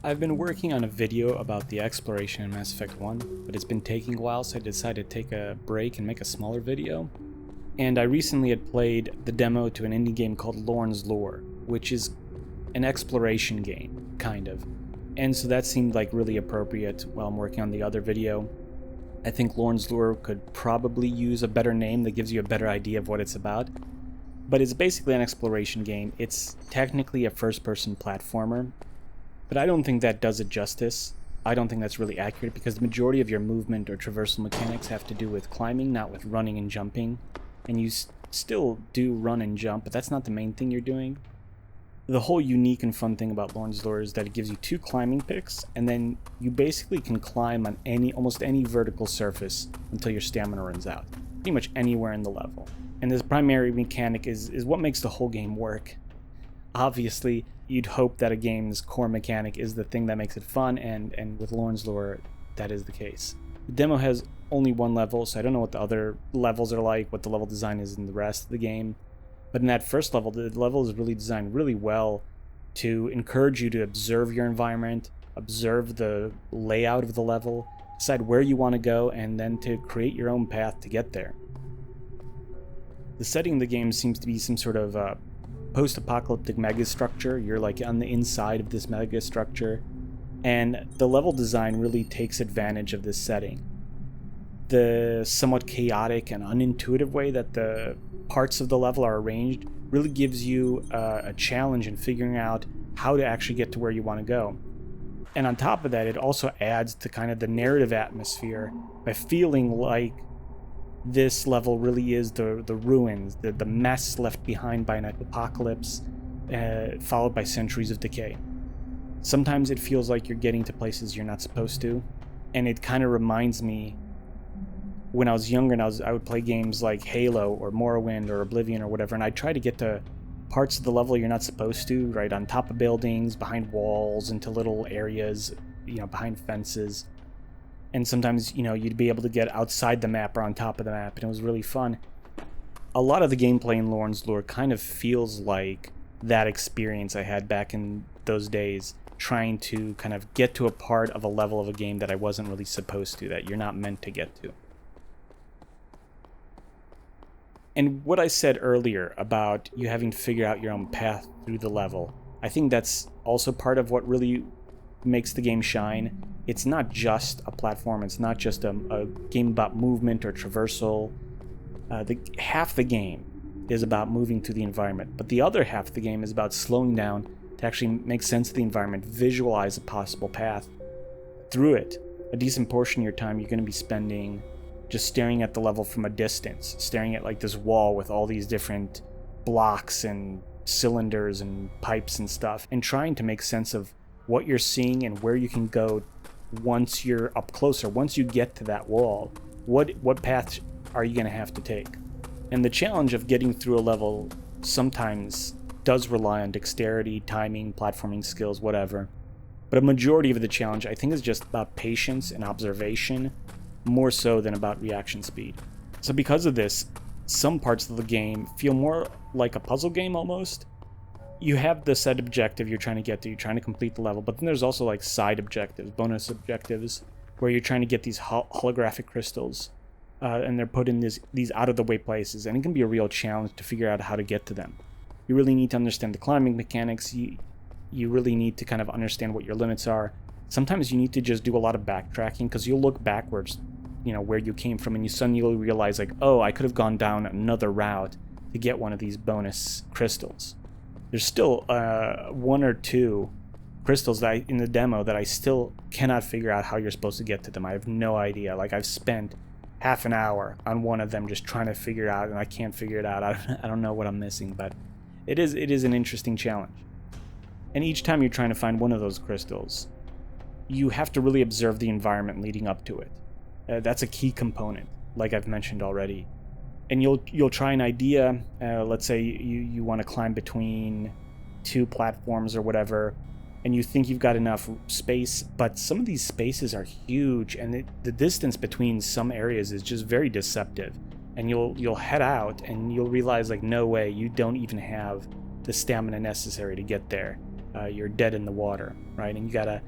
I've been working on a video about the exploration in Mass Effect 1, but it's been taking a while, so I decided to take a break and make a smaller video. And I recently had played the demo to an indie game called Lorn's Lore, which is an exploration game, kind of. And so that seemed like really appropriate while I'm working on the other video. I think Lorn's Lore could probably use a better name that gives you a better idea of what it's about. But it's basically an exploration game. It's technically a first-person platformer, but I don't think that does it justice. I don't think that's really accurate because the majority of your movement or traversal mechanics have to do with climbing, not with running and jumping. And you still do run and jump, but that's not the main thing you're doing. The whole unique and fun thing about Lorn's Lore is that it gives you 2 climbing picks, and then you basically can climb on almost any vertical surface until your stamina runs out. Pretty much anywhere in the level. And this primary mechanic is what makes the whole game work. Obviously, you'd hope that a game's core mechanic is the thing that makes it fun, and with Lorn's Lore, that is the case. The demo has only 1 level, so I don't know what the other levels are like, what the level design is in the rest of the game. But in that first level, the level is really designed really well to encourage you to observe your environment, observe the layout of the level, decide where you want to go, and then to create your own path to get there. The setting of the game seems to be some sort of post-apocalyptic megastructure. You're like on the inside of this megastructure, and the level design really takes advantage of this setting. The somewhat chaotic and unintuitive way that the parts of the level are arranged really gives you a challenge in figuring out how to actually get to where you want to go. And on top of that, it also adds to kind of the narrative atmosphere by feeling like this level really is the ruins, the mess left behind by an apocalypse, followed by centuries of decay. Sometimes it feels like you're getting to places you're not supposed to, and it kind of reminds me when I was younger and I would play games like Halo or Morrowind or Oblivion or whatever, and I'd try to get to parts of the level you're not supposed to, right on top of buildings, behind walls, into little areas, behind fences. And sometimes, you'd be able to get outside the map or on top of the map, and it was really fun. A lot of the gameplay in Lorn's Lore kind of feels like that experience I had back in those days, trying to kind of get to a part of a level of a game that I wasn't really supposed to, that you're not meant to get to. And what I said earlier about you having to figure out your own path through the level, I think that's also part of what really makes the game shine. It's not just a platform, it's not just a game about movement or traversal. Half the game is about moving through the environment, but the other half of the game is about slowing down to actually make sense of the environment, visualize a possible path through it. A decent portion of your time you're going to be spending just staring at the level from a distance, staring at like this wall with all these different blocks and cylinders and pipes and stuff, and trying to make sense of what you're seeing and where you can go once you're up closer. Once you get to that wall, what path are you going to have to take? And the challenge of getting through a level sometimes does rely on dexterity, timing, platforming skills, whatever. But a majority of the challenge, I think, is just about patience and observation, more so than about reaction speed. So because of this, some parts of the game feel more like a puzzle game almost. You have the set objective you're trying to get to, you're trying to complete the level, but then there's also like side objectives, bonus objectives, where you're trying to get these holographic crystals, and they're put in these out-of-the-way places, and it can be a real challenge to figure out how to get to them. You really need to understand the climbing mechanics, you really need to kind of understand what your limits are. Sometimes you need to just do a lot of backtracking, because you'll look backwards, where you came from, and you suddenly realize like, oh, I could have gone down another route to get one of these bonus crystals. There's still 1 or 2 crystals in the demo that I still cannot figure out how you're supposed to get to them. I have no idea. Like, I've spent half an hour on one of them just trying to figure it out, and I can't figure it out. I don't know what I'm missing, but it is an interesting challenge. And each time you're trying to find one of those crystals, you have to really observe the environment leading up to it. That's a key component, like I've mentioned already. And you'll try an idea. Let's say you want to climb between 2 platforms or whatever, and you think you've got enough space, but some of these spaces are huge, and the distance between some areas is just very deceptive. And you'll head out, and you'll realize like, no way, you don't even have the stamina necessary to get there. you're dead in the water, right? And you gotta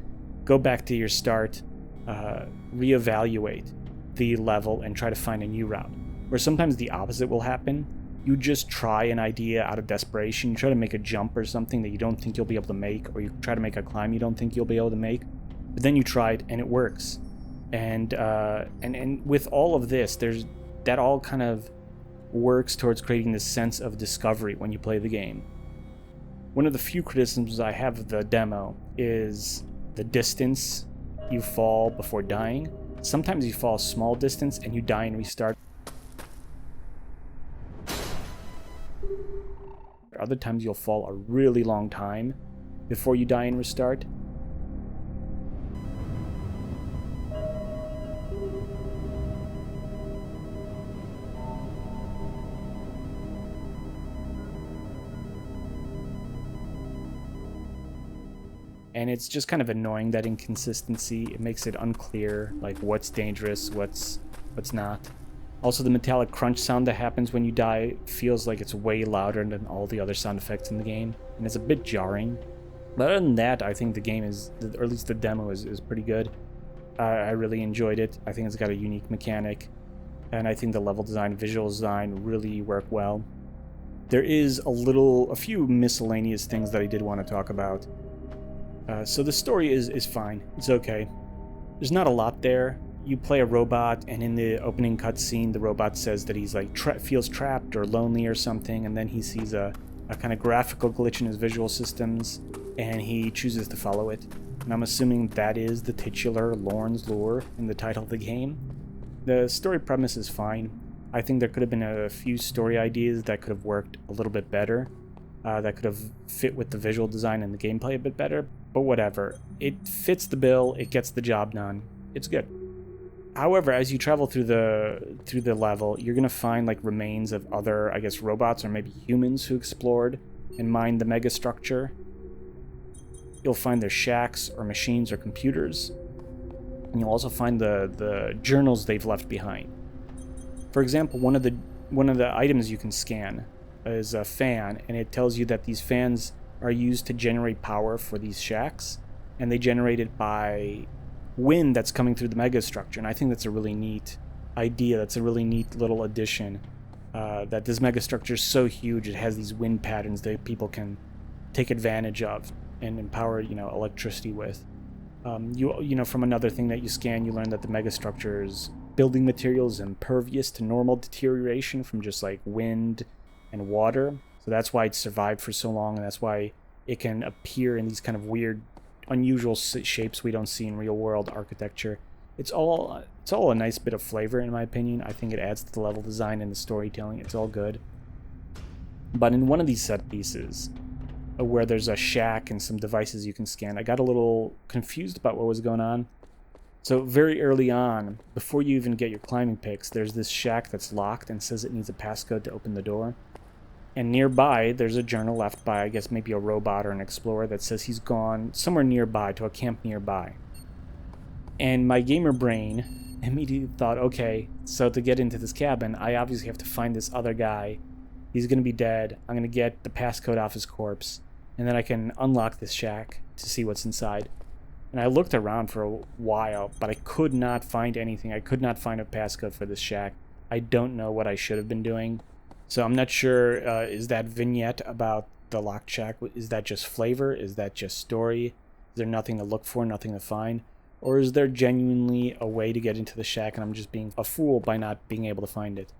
go back to your start, reevaluate the level, and try to find a new route. Or sometimes the opposite will happen. You just try an idea out of desperation. You try to make a jump or something that you don't think you'll be able to make, or you try to make a climb you don't think you'll be able to make, but then you try it and it works. And with all of this, that all kind of works towards creating this sense of discovery when you play the game. One of the few criticisms I have of the demo is the distance you fall before dying. Sometimes you fall a small distance and you die and restart. Other times you'll fall a really long time before you die and restart. And it's just kind of annoying, that inconsistency. It makes it unclear, like what's dangerous, what's not. Also, the metallic crunch sound that happens when you die feels like it's way louder than all the other sound effects in the game, and it's a bit jarring. But other than that, I think the game is, or at least the demo is pretty good. I really enjoyed it. I think it's got a unique mechanic, and I think the level design, visual design really work well. There is a few miscellaneous things that I did want to talk about. So the story is fine. It's okay. There's not a lot there. You play a robot, and in the opening cutscene, the robot says that he's like feels trapped or lonely or something, and then he sees a kind of graphical glitch in his visual systems, and he chooses to follow it. And I'm assuming that is the titular Lorn's Lure in the title of the game. The story premise is fine. I think there could have been a few story ideas that could have worked a little bit better, that could have fit with the visual design and the gameplay a bit better, but whatever. It fits the bill, it gets the job done. It's good. However, as you travel through the level, you're gonna find like remains of other, I guess, robots or maybe humans who explored and mined the megastructure. You'll find their shacks or machines or computers, and you'll also find the journals they've left behind. For example, one of the items you can scan is a fan, and it tells you that these fans are used to generate power for these shacks, and they generate it by wind that's coming through the megastructure. And I think that's a really neat idea. That's a really neat little addition, that this megastructure is so huge it has these wind patterns that people can take advantage of and empower electricity with. From another thing that you scan, you learn that the megastructure's building materials is impervious to normal deterioration from just like wind and water, so that's why it survived for so long, and that's why it can appear in these kind of weird, unusual shapes we don't see in real world architecture. It's all a nice bit of flavor, in my opinion. I think it adds to the level design and the storytelling. It's all good. But in one of these set pieces, where there's a shack and some devices you can scan, I got a little confused about what was going on. So very early on, before you even get your climbing picks, there's this shack that's locked and says it needs a passcode to open the door. And nearby, there's a journal left by, I guess, maybe a robot or an explorer that says he's gone somewhere nearby to a camp nearby. And my gamer brain immediately thought, okay, so to get into this cabin, I obviously have to find this other guy. He's going to be dead. I'm going to get the passcode off his corpse, and then I can unlock this shack to see what's inside. And I looked around for a while, but I could not find anything. I could not find a passcode for this shack. I don't know what I should have been doing. So I'm not sure, is that vignette about the locked shack, is that just flavor? Is that just story? Is there nothing to look for, nothing to find? Or is there genuinely a way to get into the shack and I'm just being a fool by not being able to find it?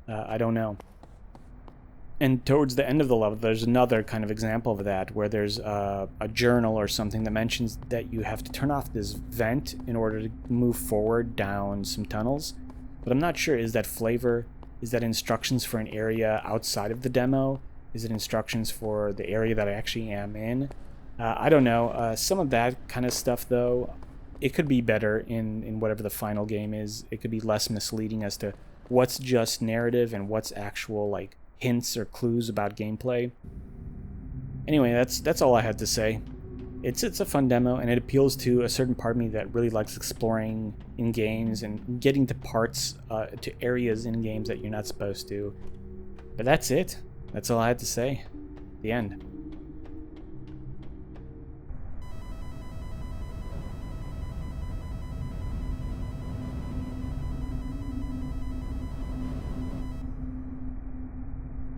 I don't know. And towards the end of the level, there's another kind of example of that, where there's a journal or something that mentions that you have to turn off this vent in order to move forward down some tunnels. But I'm not sure, is that flavor? Is that instructions for an area outside of the demo? Is it instructions for the area that I actually am in? I don't know. Some of that kind of stuff, though, it could be better in whatever the final game is. It could be less misleading as to what's just narrative and what's actual, like, hints or clues about gameplay. Anyway, that's all I had to say. It's a fun demo, and it appeals to a certain part of me that really likes exploring in games and getting to parts, to areas in games that you're not supposed to. But that's it. That's all I had to say. The end.